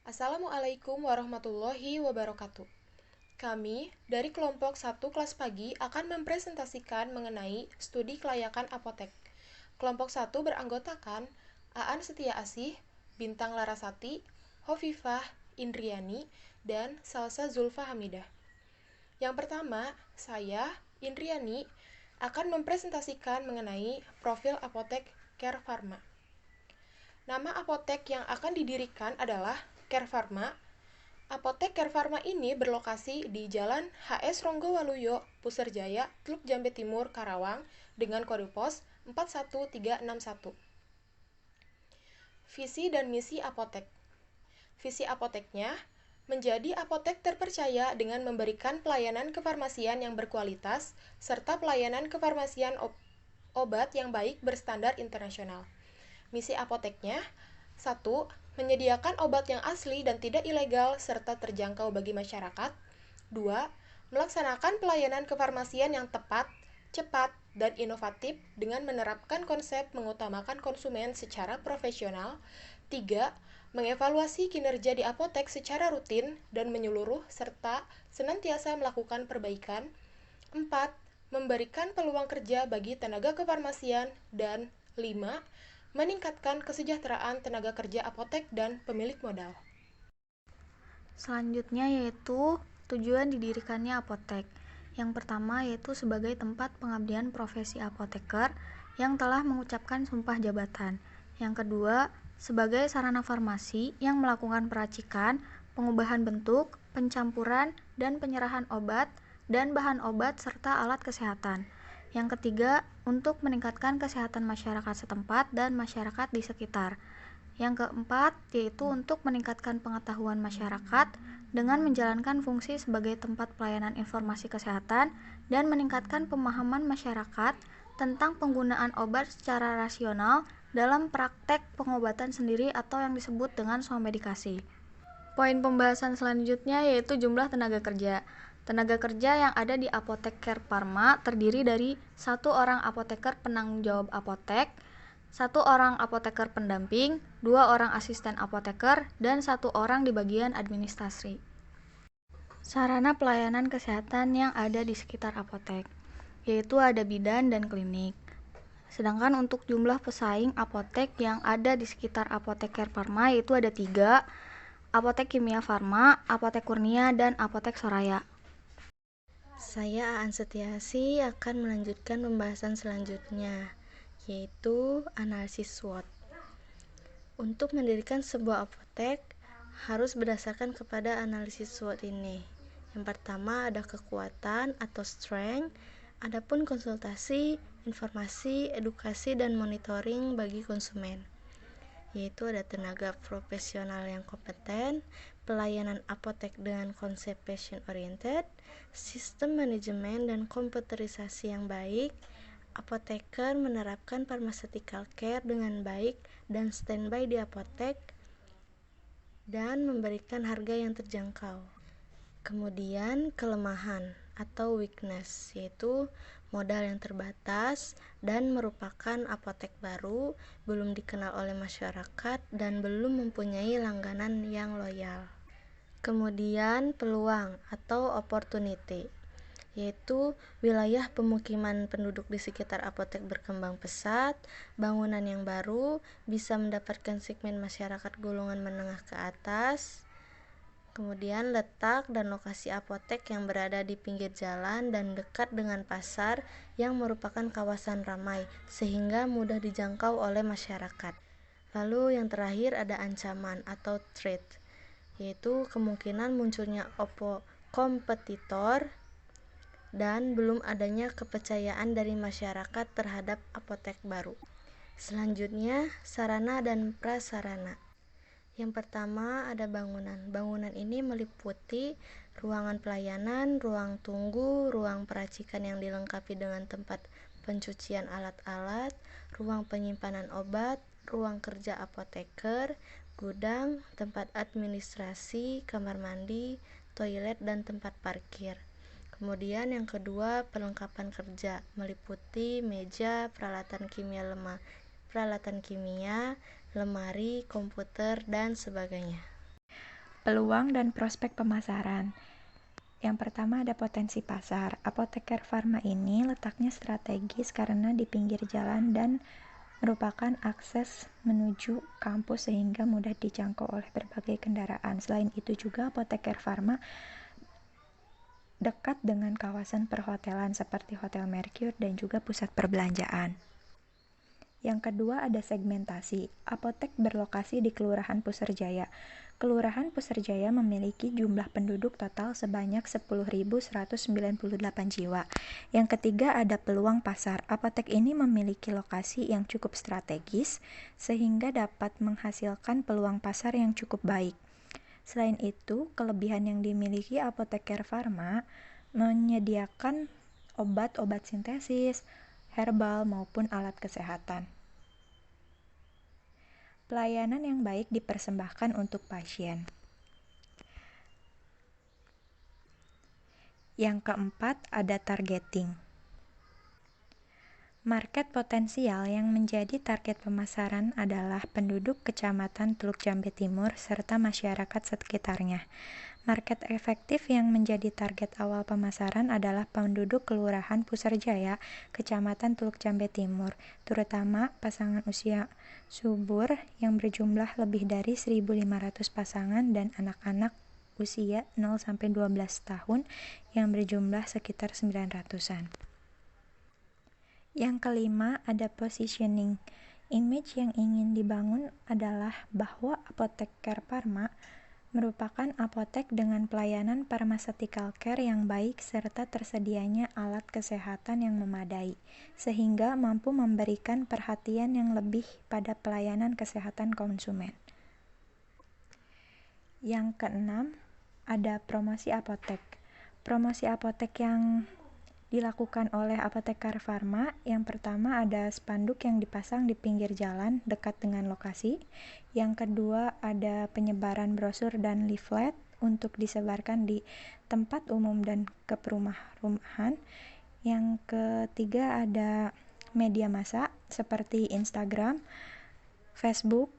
Assalamualaikum warahmatullahi wabarakatuh. Kami dari kelompok 1 kelas pagi akan mempresentasikan mengenai studi kelayakan apotek. Kelompok 1 beranggotakan Aan Setia Asih, Bintang Larasati, Hovifah Indriani, dan Salsa Zulfa Hamidah. Yang pertama, saya, Indriani, akan mempresentasikan mengenai profil apotek Care Pharma. Nama apotek yang akan didirikan adalah Care Pharma. Apotek Care Pharma ini berlokasi di Jalan HS Ronggowaluyo, Puserjaya, Teluk Jambe Timur, Karawang, dengan kode pos 41361. Visi dan misi apotek. Visi apoteknya menjadi apotek terpercaya dengan memberikan pelayanan kefarmasian yang berkualitas serta pelayanan kefarmasian obat yang baik berstandar internasional. Misi apoteknya: 1. Menyediakan obat yang asli dan tidak ilegal serta terjangkau bagi masyarakat. 2. Melaksanakan pelayanan kefarmasian yang tepat, cepat, dan inovatif dengan menerapkan konsep mengutamakan konsumen secara profesional. 3. Mengevaluasi kinerja di apotek secara rutin dan menyeluruh serta senantiasa melakukan perbaikan. 4. Memberikan peluang kerja bagi tenaga kefarmasian. Dan 5. Meningkatkan kesejahteraan tenaga kerja apotek dan pemilik modal. Selanjutnya yaitu tujuan didirikannya apotek. Yang pertama yaitu sebagai tempat pengabdian profesi apoteker yang telah mengucapkan sumpah jabatan. Yang kedua, sebagai sarana farmasi yang melakukan peracikan, pengubahan bentuk, pencampuran, dan penyerahan obat dan bahan obat serta alat kesehatan. Yang ketiga, untuk meningkatkan kesehatan masyarakat setempat dan masyarakat di sekitar. Yang keempat, yaitu untuk meningkatkan pengetahuan masyarakat dengan menjalankan fungsi sebagai tempat pelayanan informasi kesehatan dan meningkatkan pemahaman masyarakat tentang penggunaan obat secara rasional dalam praktek pengobatan sendiri atau yang disebut dengan swamedikasi. Poin pembahasan selanjutnya yaitu jumlah tenaga kerja. Tenaga kerja yang ada di apotek Care Pharma terdiri dari 1 orang apoteker penanggung jawab apotek, 1 orang apoteker pendamping, 2 orang asisten apoteker, dan 1 orang di bagian administrasi. Sarana pelayanan kesehatan yang ada di sekitar apotek, yaitu ada bidan dan klinik. Sedangkan untuk jumlah pesaing apotek yang ada di sekitar apotek Care Pharma yaitu ada 3, Apotek Kimia Farma, Apotek Kurnia, dan Apotek Soraya. Saya Aan Setiasi akan melanjutkan pembahasan selanjutnya, yaitu analisis SWOT. Untuk mendirikan sebuah apotek harus berdasarkan kepada analisis SWOT ini. Yang pertama ada kekuatan atau strength, adapun konsultasi, informasi, edukasi, dan monitoring bagi konsumen, yaitu ada tenaga profesional yang kompeten, pelayanan apotek dengan konsep patient oriented, sistem manajemen dan komputerisasi yang baik, apoteker menerapkan pharmaceutical care dengan baik dan standby di apotek, dan memberikan harga yang terjangkau. Kemudian kelemahan atau weakness, yaitu modal yang terbatas dan merupakan apotek baru, belum dikenal oleh masyarakat dan belum mempunyai langganan yang loyal. Kemudian peluang atau opportunity, yaitu wilayah pemukiman penduduk di sekitar apotek berkembang pesat, bangunan yang baru bisa mendapatkan segmen masyarakat golongan menengah ke atas. Kemudian letak dan lokasi apotek yang berada di pinggir jalan dan dekat dengan pasar yang merupakan kawasan ramai sehingga mudah dijangkau oleh masyarakat. Lalu yang terakhir ada ancaman atau threat, yaitu kemungkinan munculnya kompetitor dan belum adanya kepercayaan dari masyarakat terhadap apotek baru. Selanjutnya, sarana dan prasarana. Yang pertama ada bangunan. Bangunan ini meliputi ruangan pelayanan, ruang tunggu, ruang peracikan yang dilengkapi dengan tempat pencucian alat-alat, ruang penyimpanan obat, ruang kerja apoteker, gudang, tempat administrasi, kamar mandi, toilet, dan tempat parkir. Kemudian yang kedua, perlengkapan kerja meliputi meja, peralatan kimia, lemari, komputer, dan sebagainya. Peluang dan prospek pemasaran. Yang pertama ada potensi pasar. Apoteker Farma ini letaknya strategis karena di pinggir jalan dan merupakan akses menuju kampus sehingga mudah dijangkau oleh berbagai kendaraan. Selain itu juga Apoteker Farma dekat dengan kawasan perhotelan seperti Hotel Mercure dan juga pusat perbelanjaan. Yang kedua ada segmentasi. Apotek berlokasi di Kelurahan Puserjaya. Kelurahan Puserjaya memiliki jumlah penduduk total sebanyak 10.198 jiwa. Yang ketiga ada peluang pasar. Apotek ini memiliki lokasi yang cukup strategis sehingga dapat menghasilkan peluang pasar yang cukup baik. Selain itu, kelebihan yang dimiliki Apoteker Farma menyediakan obat-obat sintesis, herbal maupun alat kesehatan. Pelayanan yang baik dipersembahkan untuk pasien. Yang keempat, ada targeting. Market potensial yang menjadi target pemasaran adalah penduduk Kecamatan Teluk Jambe Timur serta masyarakat sekitarnya. Market efektif yang menjadi target awal pemasaran adalah penduduk Kelurahan Puserjaya, Kecamatan Teluk Jambe Timur, terutama pasangan usia subur yang berjumlah lebih dari 1.500 pasangan dan anak-anak usia 0-12 tahun yang berjumlah sekitar 900-an. Yang kelima ada positioning. Image yang ingin dibangun adalah bahwa Apoteker Farma merupakan apotek dengan pelayanan pharmaceutical care yang baik serta tersedianya alat kesehatan yang memadai, sehingga mampu memberikan perhatian yang lebih pada pelayanan kesehatan konsumen. Yang keenam, ada promosi apotek. Promosi apotek yang dilakukan oleh Apoteker Farma, yang pertama ada spanduk yang dipasang di pinggir jalan dekat dengan lokasi. Yang kedua ada penyebaran brosur dan leaflet untuk disebarkan di tempat umum dan ke rumah-rumahan. Yang ketiga ada media massa seperti Instagram, Facebook,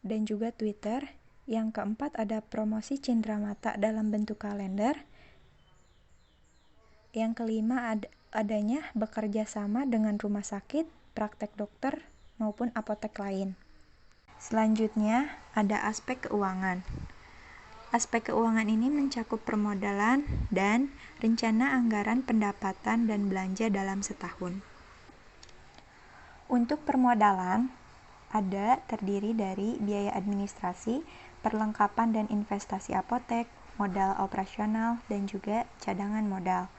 dan juga Twitter. Yang keempat ada promosi cindramata dalam bentuk kalender. Yang kelima adanya bekerja sama dengan rumah sakit, praktek dokter, maupun apotek lain. Selanjutnya ada aspek keuangan. Aspek keuangan ini mencakup permodalan dan rencana anggaran pendapatan dan belanja dalam setahun. Untuk permodalan, terdiri dari biaya administrasi, perlengkapan dan investasi apotek, modal operasional, dan juga cadangan modal.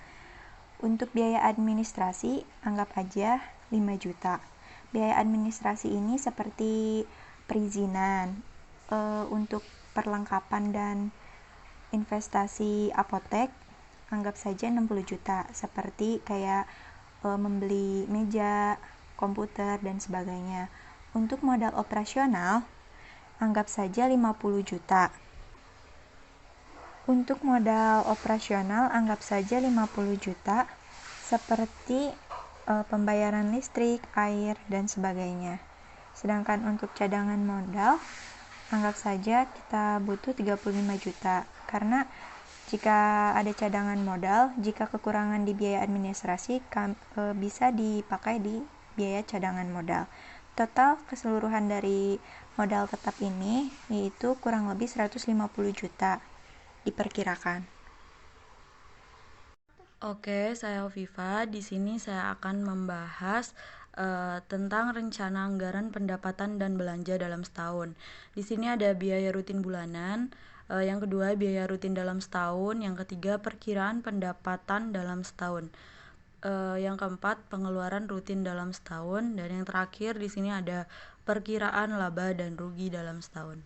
Untuk biaya administrasi, anggap aja 5 juta. Biaya administrasi ini seperti perizinan, untuk perlengkapan dan investasi apotek, anggap saja 60 juta, seperti kayak membeli meja, komputer, dan sebagainya. Untuk modal operasional, anggap saja 50 juta. Untuk modal operasional anggap saja 50 juta seperti pembayaran listrik, air, dan sebagainya. Sedangkan untuk cadangan modal anggap saja kita butuh 35 juta karena jika ada cadangan modal, jika kekurangan di biaya administrasi bisa dipakai di biaya cadangan modal. Total keseluruhan dari modal tetap ini yaitu kurang lebih 150 juta. Diperkirakan. Oke, saya Oviva. Di sini saya akan membahas tentang rencana anggaran pendapatan dan belanja dalam setahun. Di sini ada biaya rutin bulanan, yang kedua biaya rutin dalam setahun, yang ketiga perkiraan pendapatan dalam setahun, yang keempat pengeluaran rutin dalam setahun, dan yang terakhir di sini ada perkiraan laba dan rugi dalam setahun.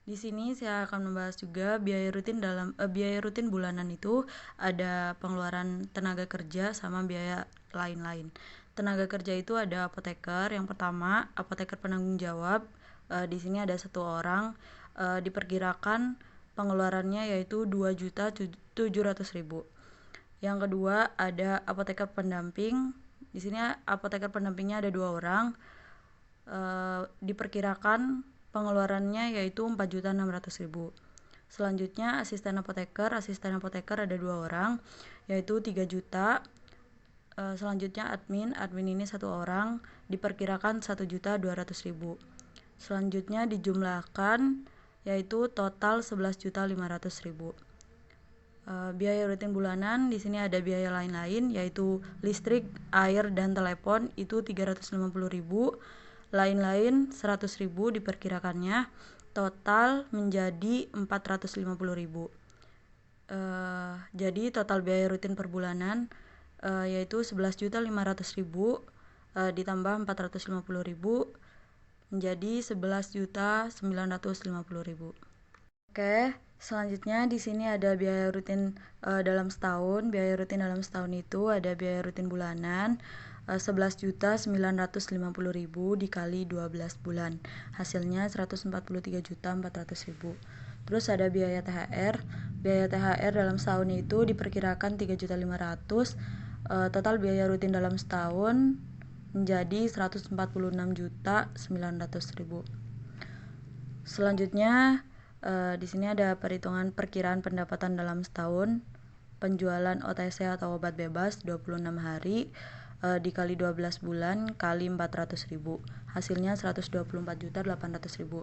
Di sini saya akan membahas juga biaya rutin bulanan itu ada pengeluaran tenaga kerja sama biaya lain-lain. Tenaga kerja itu ada apoteker. Yang pertama, apoteker penanggung jawab. Di sini ada 1 orang. Diperkirakan pengeluarannya yaitu 2.700.000. Yang kedua, ada apoteker pendamping. Di sini apoteker pendampingnya ada 2 orang. Diperkirakan pengeluarannya yaitu 4.600.000. Selanjutnya asisten apoteker ada 2 orang yaitu 3 juta. Selanjutnya admin ini 1 orang diperkirakan 1.200.000. Selanjutnya dijumlahkan yaitu total 11.500.000. Biaya rutin bulanan di sini ada biaya lain-lain yaitu listrik, air, dan telepon itu 350.000, lain-lain 100.000 diperkirakannya, total menjadi 450.000. Jadi total biaya rutin per bulanan yaitu 11.500.000 ditambah 450.000 menjadi 11.950.000. Oke, selanjutnya di sini ada biaya rutin dalam setahun. Biaya rutin dalam setahun itu ada biaya rutin bulanan 11.950.000 dikali 12 bulan. Hasilnya 143.400.000. Terus ada biaya THR. Biaya THR dalam setahun itu diperkirakan 3.500.000. Total biaya rutin dalam setahun menjadi 146.900.000. Selanjutnya di sini ada perhitungan perkiraan pendapatan dalam setahun. Penjualan OTC atau obat bebas 26 hari dikali 12 bulan kali 400.000. Hasilnya 124.800.000.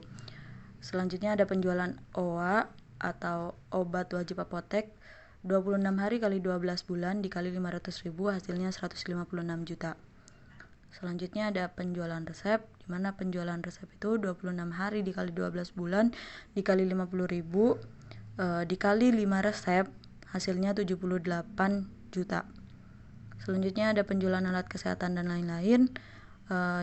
Selanjutnya ada penjualan OA atau obat wajib apotek 26 hari kali 12 bulan dikali 500.000, hasilnya 156 juta. Selanjutnya ada penjualan resep, di mana penjualan resep itu 26 hari dikali 12 bulan dikali 50.000 dikali 5 resep, hasilnya 78 juta. Selanjutnya ada penjualan alat kesehatan dan lain-lain.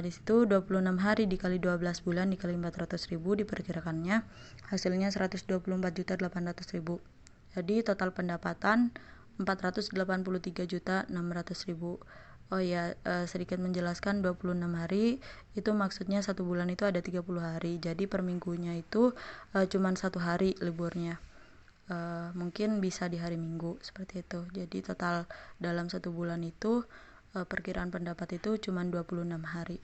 Di situ 26 hari dikali 12 bulan dikali 400.000 diperkirakannya, hasilnya 124.800.000. Jadi total pendapatan 483.600.000. Oh ya, sedikit menjelaskan 26 hari itu maksudnya 1 bulan itu ada 30 hari. Jadi per minggunya itu cuman 1 hari liburnya. Mungkin bisa di hari Minggu seperti itu. Jadi total dalam 1 bulan itu perkiraan pendapat itu cuman 26 hari.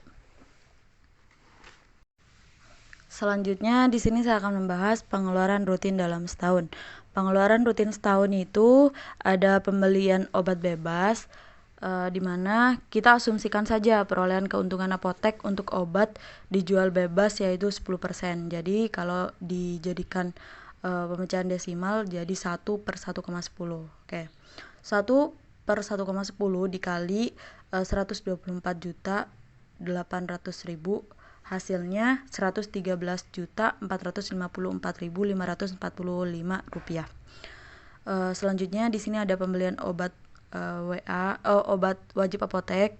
Selanjutnya di sini saya akan membahas pengeluaran rutin dalam setahun. Pengeluaran rutin setahun itu ada pembelian obat bebas, di mana kita asumsikan saja perolehan keuntungan apotek untuk obat dijual bebas yaitu 10%. Jadi kalau dijadikan pemecahan desimal jadi 1/1,10. Oke. 1/1,10 dikali 124.800.000, hasilnya 113.454.545 rupiah. Selanjutnya di sini ada pembelian obat obat wajib apotek.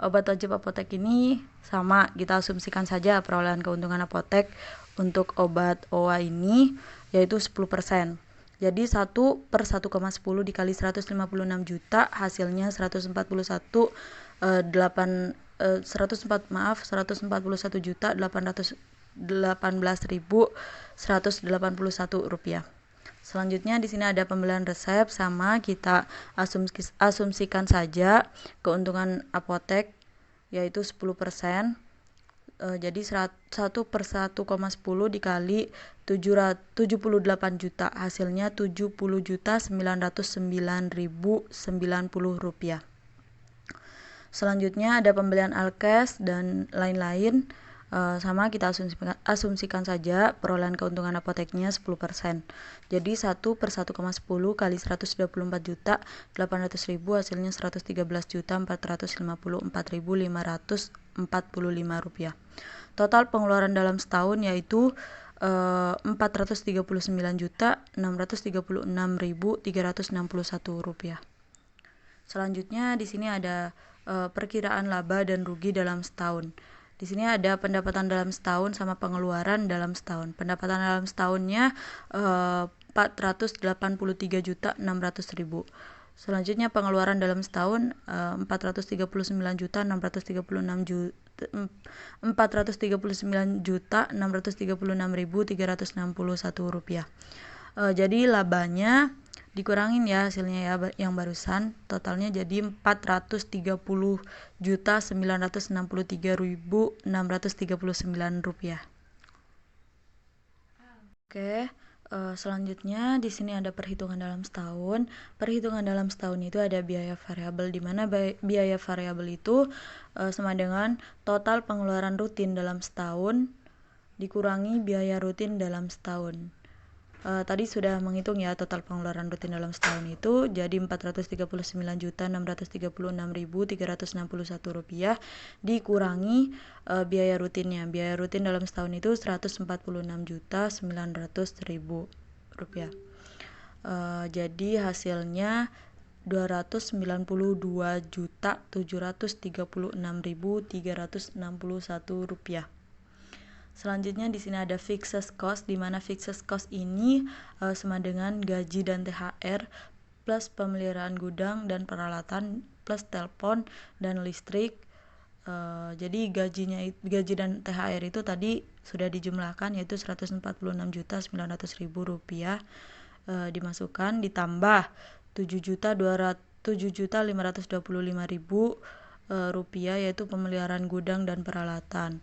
Obat wajib apotek ini sama, kita asumsikan saja perolehan keuntungan apotek untuk obat OA ini yaitu 10%. Jadi 1/1,10 dikali 156 juta, hasilnya 141.818.181 rupiah. Selanjutnya di sini ada pembelian resep, sama kita asumsikan saja keuntungan apotek yaitu 10%. Jadi 1/1,10 dikali 78 juta, hasilnya 70.909.090 rupiah. Selanjutnya ada pembelian alkes dan lain-lain, sama kita asumsikan saja perolehan keuntungan apoteknya 10%. Jadi 1/1,10 kali 124.800.000, hasilnya 113.454.545 rupiah. Total pengeluaran dalam setahun yaitu 439.636.361 rupiah. Selanjutnya di sini ada perkiraan laba dan rugi dalam setahun. Di sini ada pendapatan dalam setahun sama pengeluaran dalam setahun. Pendapatan dalam setahunnya 483.600.000. Selanjutnya pengeluaran dalam setahun 439.636.361 rupiah. Jadi labanya dikurangin ya hasilnya ya yang barusan, totalnya jadi 430.963.639 rupiah. Oke, selanjutnya di sini ada perhitungan dalam setahun. Perhitungan dalam setahun itu ada biaya variabel, di mana biaya variabel itu sama dengan total pengeluaran rutin dalam setahun dikurangi biaya rutin dalam setahun. Tadi sudah menghitung ya total pengeluaran rutin dalam setahun itu jadi Rp439.636.361 dikurangi biaya rutinnya. Biaya rutin dalam setahun itu Rp146.900.000. Jadi hasilnya Rp292.736.361. Selanjutnya di sini ada fixed cost, di mana fixed cost ini sama dengan gaji dan THR plus pemeliharaan gudang dan peralatan plus telepon dan listrik. Jadi gaji dan THR itu tadi sudah dijumlahkan, yaitu Rp146.900.000 dimasukkan, ditambah Rp7.525.000 yaitu pemeliharaan gudang dan peralatan,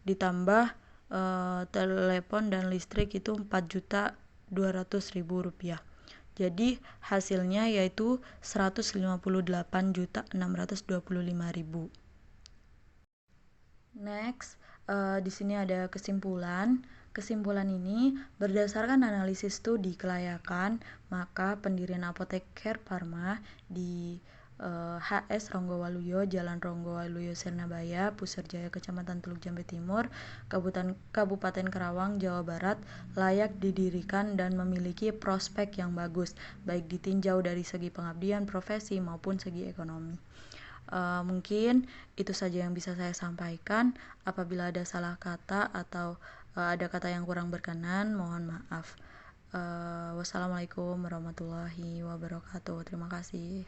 ditambah telepon dan listrik itu Rp4.200.000. Jadi hasilnya yaitu Rp158.625.000. Next, di sini ada kesimpulan. Kesimpulan ini berdasarkan analisis studi kelayakan, maka pendirian apotek Care Pharma di HS Ronggowaluyo, Jalan Ronggowaluyo, Sirnabaya, Puserjaya, Kecamatan Teluk Jambe Timur, Kabupaten Karawang, Jawa Barat, layak didirikan dan memiliki prospek yang bagus, baik ditinjau dari segi pengabdian, profesi, maupun segi ekonomi. Mungkin itu saja yang bisa saya sampaikan. Apabila ada salah kata atau ada kata yang kurang berkenan, mohon maaf. Wassalamualaikum warahmatullahi wabarakatuh. Terima kasih.